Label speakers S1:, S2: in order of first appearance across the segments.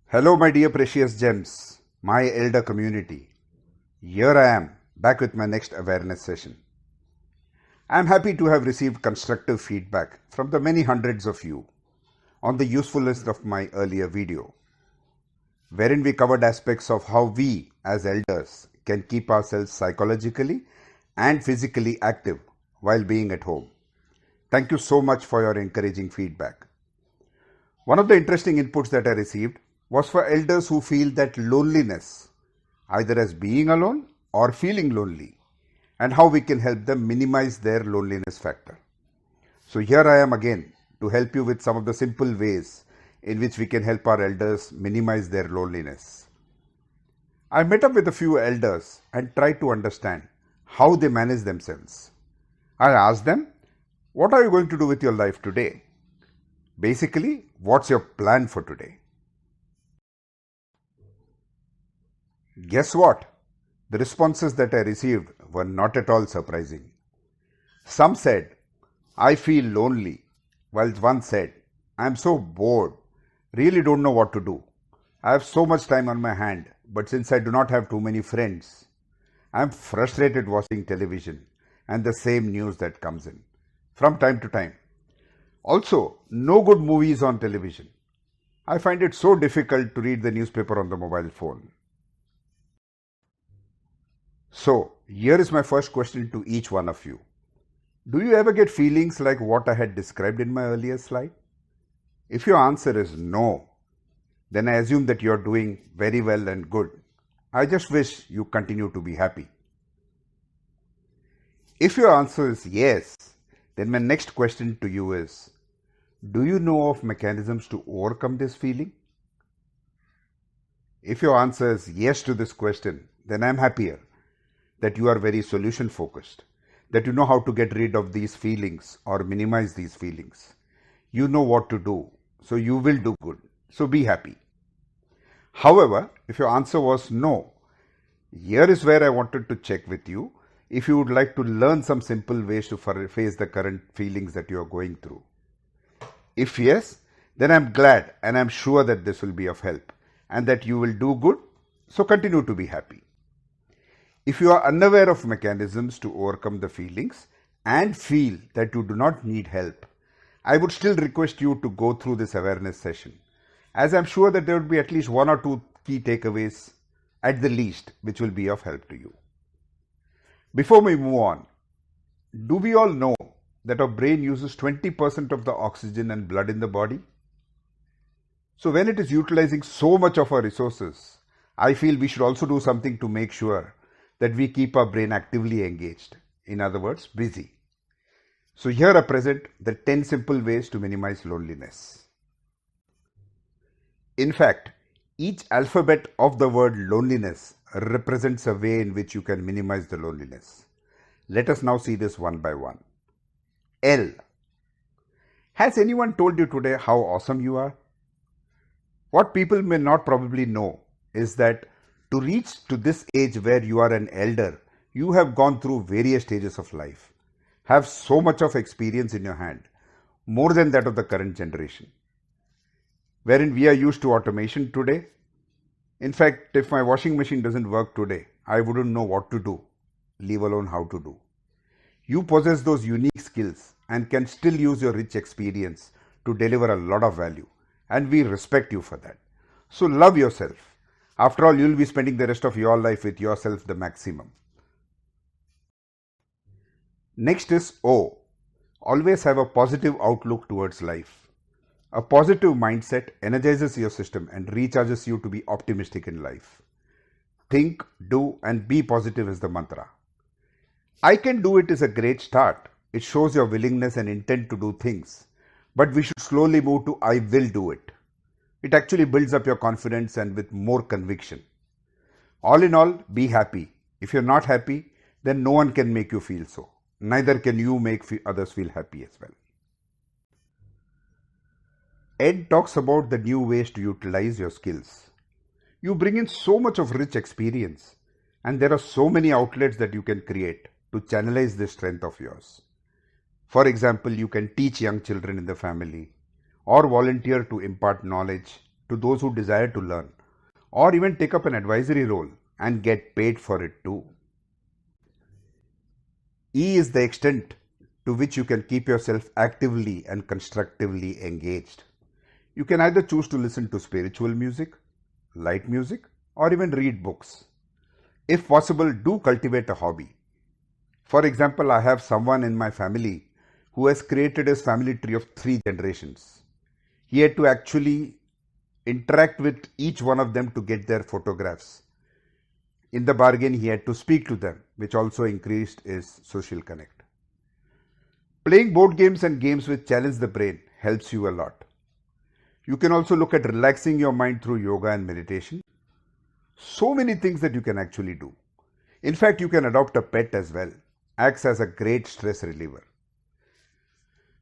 S1: Hello, my dear precious gems, my elder community. Here I am, back with my next awareness session. I am happy to have received constructive feedback from the many hundreds of you on the usefulness of my earlier video, wherein we covered aspects of how we, as elders, can keep ourselves psychologically and physically active while being at home. Thank you so much for your encouraging feedback. One of the interesting inputs that I received was for elders who feel that loneliness, either as being alone or feeling lonely, and how we can help them minimize their loneliness factor. So here I am again to help you with some of the simple ways in which we can help our elders minimize their loneliness. I met up with a few elders and tried to understand how they manage themselves. I asked them, what are you going to do with your life today? Basically, what's your plan for today? Guess what? The responses that I received were not at all surprising. Some said, I feel lonely, while one said, I am so bored, really don't know what to do. I have so much time on my hand, but since I do not have too many friends, I am frustrated watching television and the same news that comes in from time to time. Also, no good movies on television. I find it so difficult to read the newspaper on the mobile phone. So, here is my first question to each one of you. Do you ever get feelings like what I had described in my earlier slide? If your answer is no, then I assume that you are doing very well and good. I just wish you continue to be happy. If your answer is yes, then my next question to you is, do you know of mechanisms to overcome this feeling? If your answer is yes to this question, then I am happier that you are very solution focused, that you know how to get rid of these feelings or minimize these feelings. You know what to do, so you will do good. So be happy. However, if your answer was no, here is where I wanted to check with you if you would like to learn some simple ways to face the current feelings that you are going through. If yes, then I'm glad and I'm sure that this will be of help and that you will do good, so continue to be happy. If you are unaware of mechanisms to overcome the feelings and feel that you do not need help, I would still request you to go through this awareness session, as I'm sure that there would be at least one or two key takeaways at the least which will be of help to you. Before we move on, do we all know that our brain uses 20% of the oxygen and blood in the body? So when it is utilizing so much of our resources, I feel we should also do something to make sure that we keep our brain actively engaged. In other words, busy. So here I present the 10 simple ways to minimize loneliness. In fact, each alphabet of the word loneliness represents a way in which you can minimize the loneliness. Let us now see this one by one. L. Has anyone told you today how awesome you are? What people may not probably know is that to reach to this age where you are an elder, you have gone through various stages of life, have so much of experience in your hand, more than that of the current generation, wherein we are used to automation today. In fact, if my washing machine doesn't work today, I wouldn't know what to do, leave alone how to do. You possess those unique skills and can still use your rich experience to deliver a lot of value, and we respect you for that. So love yourself. After all, you'll be spending the rest of your life with yourself the maximum. Next is O. Always have a positive outlook towards life. A positive mindset energizes your system and recharges you to be optimistic in life. Think, do, and be positive is the mantra. I can do it is a great start. It shows your willingness and intent to do things. But we should slowly move to I will do it. It actually builds up your confidence and with more conviction. All in all, be happy. If you're not happy, then no one can make you feel so. Neither can you make others feel happy as well. Ed talks about the new ways to utilize your skills. You bring in so much of rich experience, and there are so many outlets that you can create to channelize this strength of yours. For example, you can teach young children in the family, or volunteer to impart knowledge, to those who desire to learn, or even take up an advisory role and get paid for it too. E is the extent to which you can keep yourself actively and constructively engaged. You can either choose to listen to spiritual music, light music, or even read books. If possible, do cultivate a hobby. For example, I have someone in my family who has created his family tree of 3 generations. He had to actually interact with each one of them to get their photographs. In the bargain, he had to speak to them, which also increased his social connect. Playing board games and games which challenge the brain helps you a lot. You can also look at relaxing your mind through yoga and meditation. So many things that you can actually do. In fact, you can adopt a pet as well. Acts as a great stress reliever.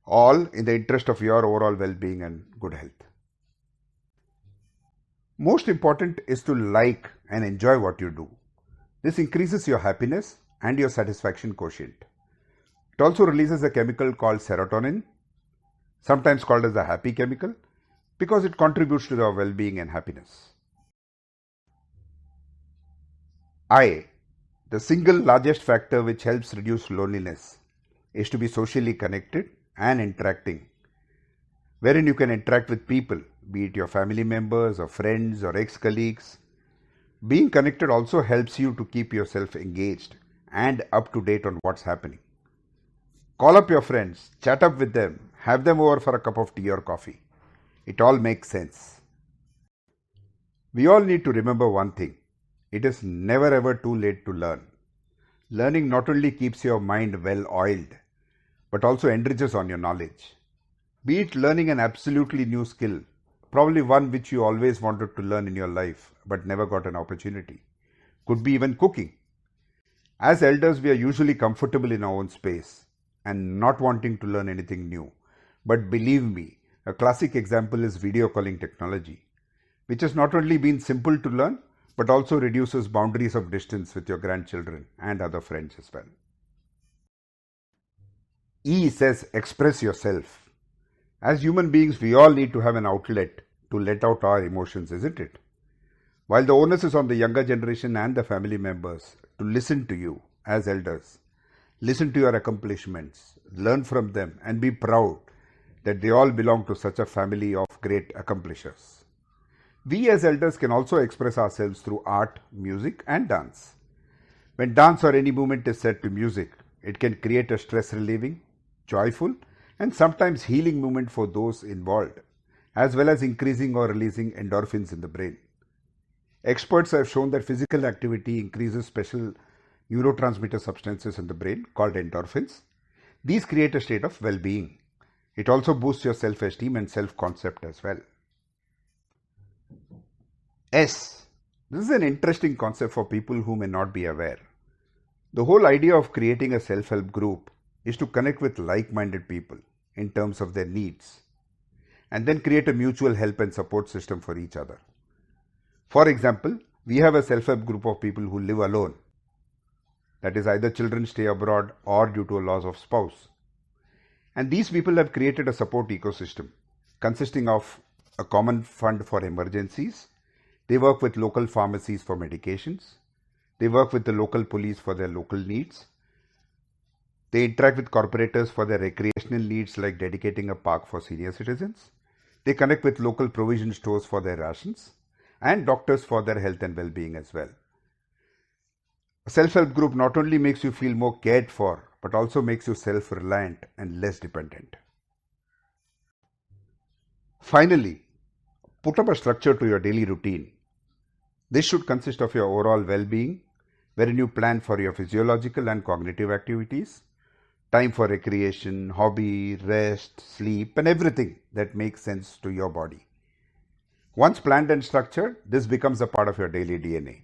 S1: All in the interest of your overall well-being and good health. Most important is to like and enjoy what you do. This increases your happiness and your satisfaction quotient. It also releases a chemical called serotonin, sometimes called as the happy chemical, because it contributes to your well-being and happiness. I, the single largest factor which helps reduce loneliness, is to be socially connected and interacting, wherein you can interact with people, be it your family members or friends or ex-colleagues. Being connected also helps you to keep yourself engaged and up to date on what's happening. Call up your friends, chat up with them, have them over for a cup of tea or coffee. It all makes sense. We all need to remember one thing. It is never ever too late to learn. Learning not only keeps your mind well oiled, but also enriches on your knowledge. Be it learning an absolutely new skill, probably one which you always wanted to learn in your life but never got an opportunity. Could be even cooking. As elders, we are usually comfortable in our own space and not wanting to learn anything new. But believe me, a classic example is video calling technology, which has not only been simple to learn, but also reduces boundaries of distance with your grandchildren and other friends as well. E says express yourself. As human beings, we all need to have an outlet to let out our emotions, isn't it? While the onus is on the younger generation and the family members to listen to you as elders, listen to your accomplishments, learn from them, and be proud that they all belong to such a family of great accomplishers. We as elders can also express ourselves through art, music, and dance. When dance or any movement is set to music, it can create a stress relieving, joyful, and sometimes healing moment for those involved, as well as increasing or releasing endorphins in the brain. Experts have shown that physical activity increases special neurotransmitter substances in the brain called endorphins. These create a state of well-being. It also boosts your self-esteem and self-concept as well. S. This is an interesting concept for people who may not be aware. The whole idea of creating a self-help group is to connect with like-minded people in terms of their needs and then create a mutual help and support system for each other. For example, we have a self-help group of people who live alone. That is, either children stay abroad or due to a loss of spouse. And these people have created a support ecosystem consisting of a common fund for emergencies. They work with local pharmacies for medications. They work with the local police for their local needs. They interact with corporators for their recreational needs like dedicating a park for senior citizens. They connect with local provision stores for their rations and doctors for their health and well-being as well. A self-help group not only makes you feel more cared for, but also makes you self-reliant and less dependent. Finally, put up a structure to your daily routine. This should consist of your overall well-being, wherein you plan for your physiological and cognitive activities, time for recreation, hobby, rest, sleep, and everything that makes sense to your body. Once planned and structured, this becomes a part of your daily DNA.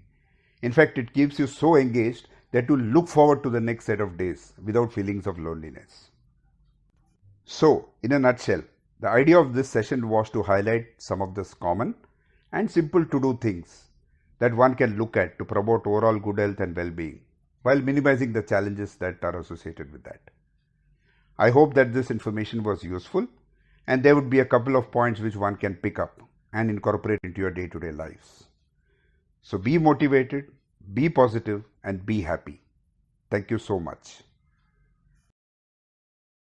S1: In fact, it keeps you so engaged that you look forward to the next set of days without feelings of loneliness. So, in a nutshell, the idea of this session was to highlight some of the common and simple to-do things that one can look at to promote overall good health and well-being, while minimizing the challenges that are associated with that. I hope that this information was useful, and there would be a couple of points which one can pick up and incorporate into your day-to-day lives. So be motivated, be positive, and be happy. Thank you so much.